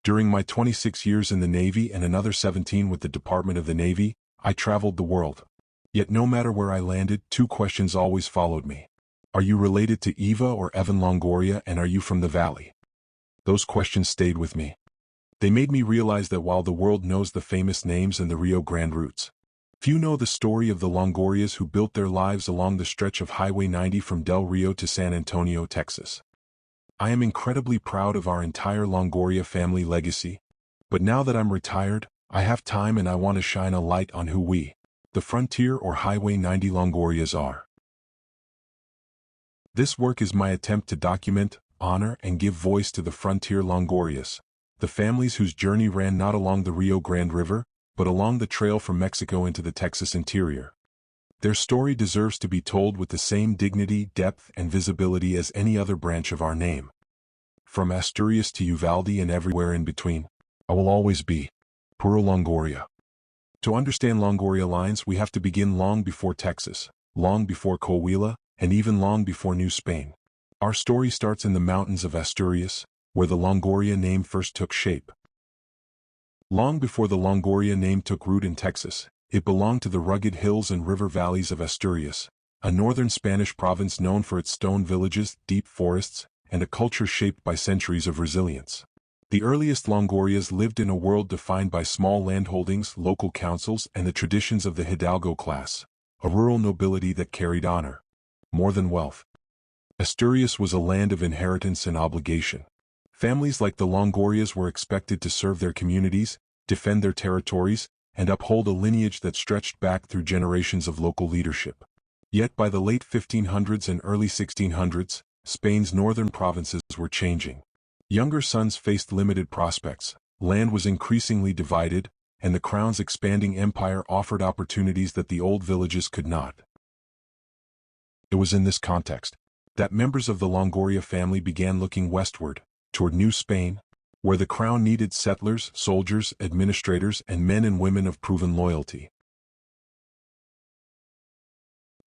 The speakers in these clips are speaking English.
During my 26 years in the Navy and another 17 with the Department of the Navy, I traveled the world. Yet no matter where I landed, two questions always followed me. Are you related to Eva or Evan Longoria, and are you from the Valley? Those questions stayed with me. They made me realize that while the world knows the famous names and the Rio Grande routes, few know the story of the Longorias who built their lives along the stretch of Highway 90 from Del Rio to San Antonio, Texas. I am incredibly proud of our entire Longoria family legacy, but now that I'm retired, I have time and I want to shine a light on who we, the Frontier or Highway 90 Longorias, are. This work is my attempt to document, honor, and give voice to the Frontier Longorias, the families whose journey ran not along the Rio Grande River, but along the trail from Mexico into the Texas interior. Their story deserves to be told with the same dignity, depth, and visibility as any other branch of our name. From Asturias to Uvalde and everywhere in between, I will always be Puro Longoria. To understand Longoria lines, we have to begin long before Texas, long before Coahuila, and even long before New Spain. Our story starts in the mountains of Asturias, where the Longoria name first took shape. Long before the Longoria name took root in Texas, it belonged to the rugged hills and river valleys of Asturias, a northern Spanish province known for its stone villages, deep forests, and a culture shaped by centuries of resilience. The earliest Longorias lived in a world defined by small landholdings, local councils, and the traditions of the Hidalgo class, a rural nobility that carried honor more than wealth. Asturias was a land of inheritance and obligation. Families like the Longorias were expected to serve their communities, defend their territories, and uphold a lineage that stretched back through generations of local leadership. Yet by the late 1500s and early 1600s, Spain's northern provinces were changing. Younger sons faced limited prospects, land was increasingly divided, and the crown's expanding empire offered opportunities that the old villages could not. It was in this context that members of the Longoria family began looking westward, toward New Spain, where the crown needed settlers, soldiers, administrators, and men and women of proven loyalty.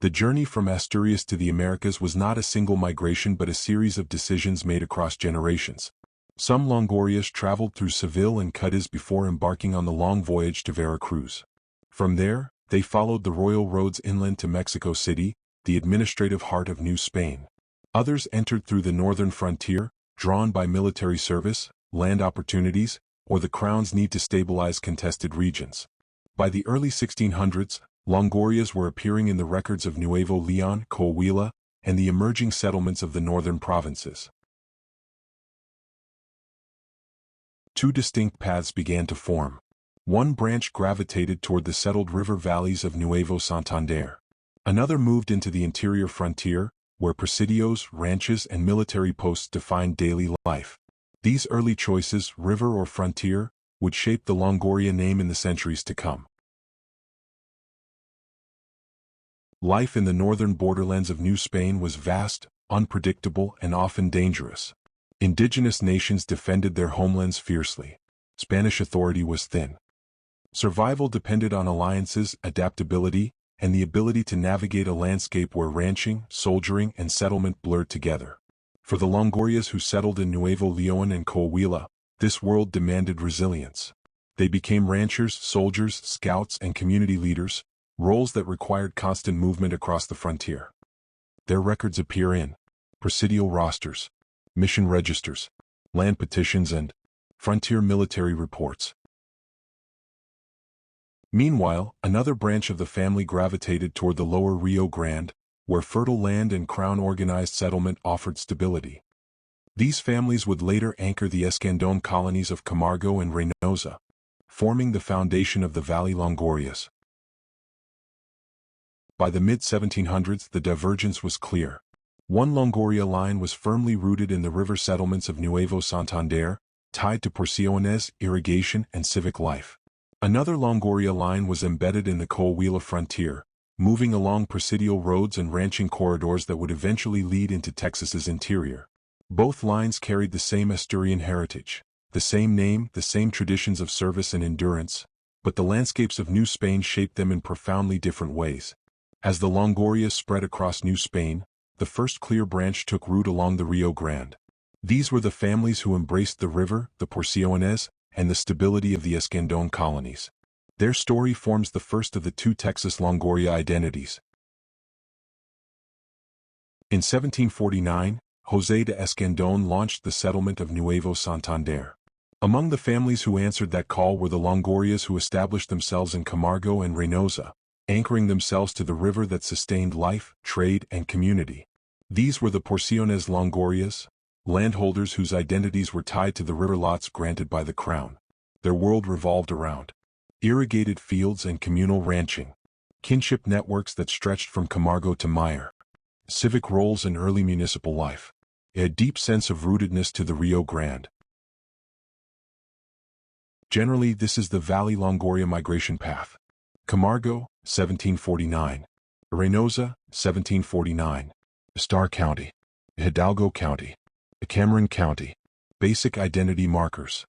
The journey from Asturias to the Americas was not a single migration but a series of decisions made across generations. Some Longorias traveled through Seville and Cadiz before embarking on the long voyage to Veracruz. From there, they followed the royal roads inland to Mexico City, the administrative heart of New Spain. Others entered through the northern frontier, drawn by military service, land opportunities, or the crown's need to stabilize contested regions. By the early 1600s, Longorias were appearing in the records of Nuevo Leon, Coahuila, and the emerging settlements of the northern provinces. Two distinct paths began to form. One branch gravitated toward the settled river valleys of Nuevo Santander. Another moved into the interior frontier, where presidios, ranches, and military posts defined daily life. These early choices, river or frontier, would shape the Longoria name in the centuries to come. Life in the northern borderlands of New Spain was vast, unpredictable, and often dangerous. Indigenous nations defended their homelands fiercely. Spanish authority was thin. Survival depended on alliances, adaptability, and the ability to navigate a landscape where ranching, soldiering, and settlement blurred together. For the Longorias who settled in Nuevo Leon and Coahuila, this world demanded resilience. They became ranchers, soldiers, scouts, and community leaders, roles that required constant movement across the frontier. Their records appear in presidial rosters, mission registers, land petitions, and frontier military reports. Meanwhile, another branch of the family gravitated toward the lower Rio Grande, where fertile land and crown-organized settlement offered stability. These families would later anchor the Escandón colonies of Camargo and Reynosa, forming the foundation of the Valley Longorias. By the mid-1700s, the divergence was clear. One Longoria line was firmly rooted in the river settlements of Nuevo Santander, tied to porciones, irrigation, and civic life. Another Longoria line was embedded in the Coahuila frontier, moving along presidial roads and ranching corridors that would eventually lead into Texas's interior. Both lines carried the same Asturian heritage, the same name, the same traditions of service and endurance, but the landscapes of New Spain shaped them in profoundly different ways. As the Longoria spread across New Spain, the first clear branch took root along the Rio Grande. These were the families who embraced the river, the Porciones, and the stability of the Escandón colonies. Their story forms the first of the two Texas Longoria identities. In 1749, José de Escandón launched the settlement of Nuevo Santander. Among the families who answered that call were the Longorias, who established themselves in Camargo and Reynosa, anchoring themselves to the river that sustained life, trade, and community. These were the Porciones Longorias, landholders whose identities were tied to the river lots granted by the crown. Their world revolved around irrigated fields and communal ranching, kinship networks that stretched from Camargo to Meyer, civic roles in early municipal life, a deep sense of rootedness to the Rio Grande. Generally, this is the Valley Longoria migration path. Camargo, 1749. Reynosa, 1749. Star County. Hidalgo County. Cameron County. Basic identity markers.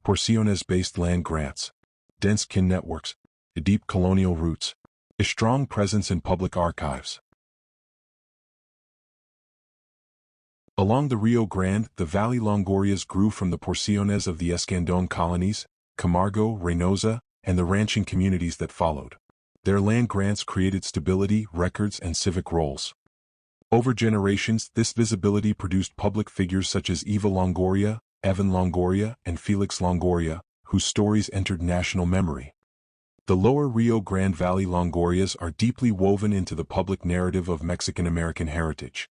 Porciones-based land grants. Dense kin networks. Deep colonial roots. A strong presence in public archives. Along the Rio Grande, the Valley Longorias grew from the Porciones of the Escandón colonies, Camargo, Reynosa, and the ranching communities that followed. Their land grants created stability, records, and civic roles. Over generations, this visibility produced public figures such as Eva Longoria, Evan Longoria, and Felix Longoria, whose stories entered national memory. The lower Rio Grande Valley Longorias are deeply woven into the public narrative of Mexican-American heritage.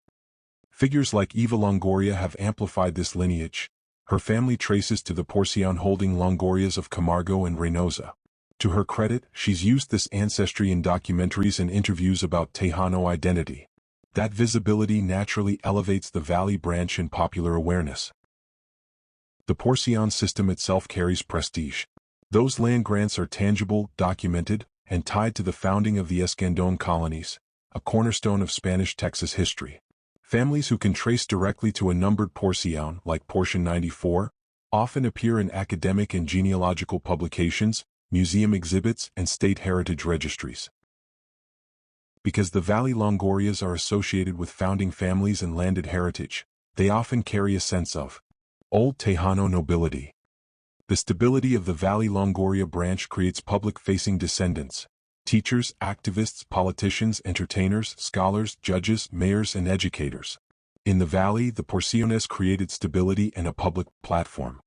Figures like Eva Longoria have amplified this lineage. Her family traces to the Porcion-holding Longorias of Camargo and Reynosa. To her credit, she's used this ancestry in documentaries and interviews about Tejano identity. That visibility naturally elevates the Valley branch in popular awareness. The Porcion system itself carries prestige. Those land grants are tangible, documented, and tied to the founding of the Escandón colonies, a cornerstone of Spanish Texas history. Families who can trace directly to a numbered Porcion, like Portion 94, often appear in academic and genealogical publications, museum exhibits, and state heritage registries. Because the Valley Longorias are associated with founding families and landed heritage, they often carry a sense of old Tejano nobility. The stability of the Valley Longoria branch creates public-facing descendants. Teachers, activists, politicians, entertainers, scholars, judges, mayors, and educators. In the valley, the Porciones created stability and a public platform.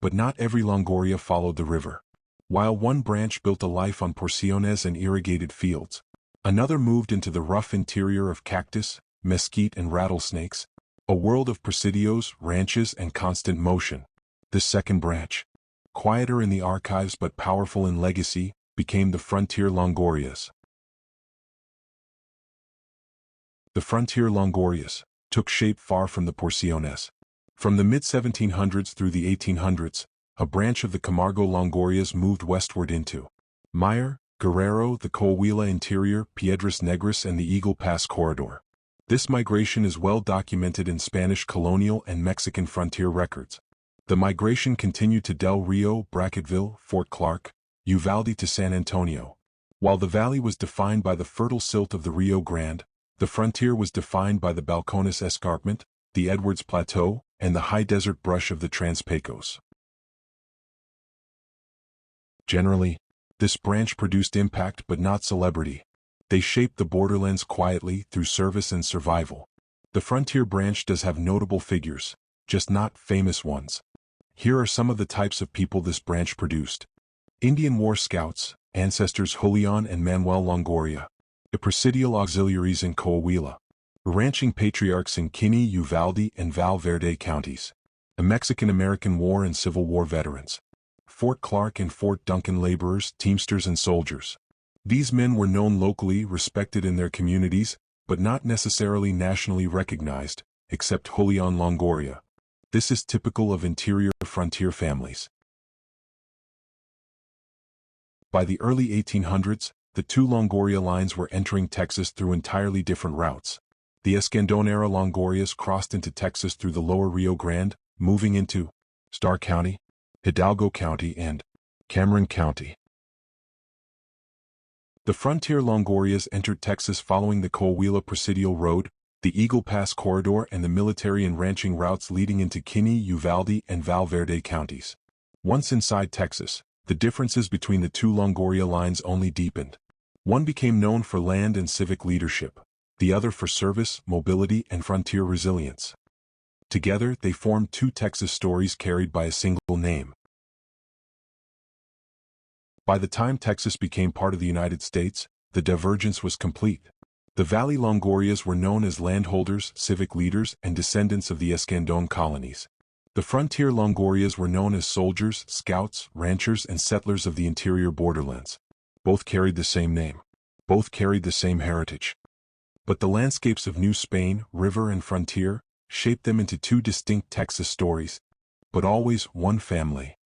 But not every Longoria followed the river. While one branch built a life on Porciones and irrigated fields, another moved into the rough interior of cactus, mesquite, and rattlesnakes, a world of presidios, ranches, and constant motion. This second branch, quieter in the archives but powerful in legacy, became the Frontier Longorias. The Frontier Longorias took shape far from the Porciones. From the mid-1700s through the 1800s, a branch of the Camargo Longorias moved westward into Meyer, Guerrero, the Coahuila interior, Piedras Negras, and the Eagle Pass corridor. This migration is well documented in Spanish colonial and Mexican frontier records. The migration continued to Del Rio, Brackettville, Fort Clark, Uvalde to San Antonio. While the valley was defined by the fertile silt of the Rio Grande, the frontier was defined by the Balcones Escarpment, the Edwards Plateau, and the high desert brush of the Trans-Pecos. Generally, this branch produced impact but not celebrity. They shaped the borderlands quietly through service and survival. The frontier branch does have notable figures, just not famous ones. Here are some of the types of people this branch produced. Indian War Scouts, ancestors Julian and Manuel Longoria. The Presidial Auxiliaries in Coahuila. Ranching patriarchs in Kinney, Uvalde, and Val Verde counties. The Mexican-American War and Civil War veterans. Fort Clark and Fort Duncan laborers, teamsters, and soldiers. These men were known locally, respected in their communities, but not necessarily nationally recognized, except Julian Longoria. This is typical of interior frontier families. By the early 1800s, the two Longoria lines were entering Texas through entirely different routes. The Escandón-era Longorias crossed into Texas through the lower Rio Grande, moving into Star County, Hidalgo County, and Cameron County. The frontier Longorias entered Texas following the Coahuila Presidial Road, the Eagle Pass corridor and the military and ranching routes leading into Kinney, Uvalde, and Val Verde counties. Once inside Texas, the differences between the two Longoria lines only deepened. One became known for land and civic leadership, the other for service, mobility, and frontier resilience. Together, they formed two Texas stories carried by a single name. By the time Texas became part of the United States, the divergence was complete. The Valley Longorias were known as landholders, civic leaders, and descendants of the Escandón colonies. The frontier Longorias were known as soldiers, scouts, ranchers, and settlers of the interior borderlands. Both carried the same name. Both carried the same heritage. But the landscapes of New Spain, river and frontier, shaped them into two distinct Texas stories, but always one family.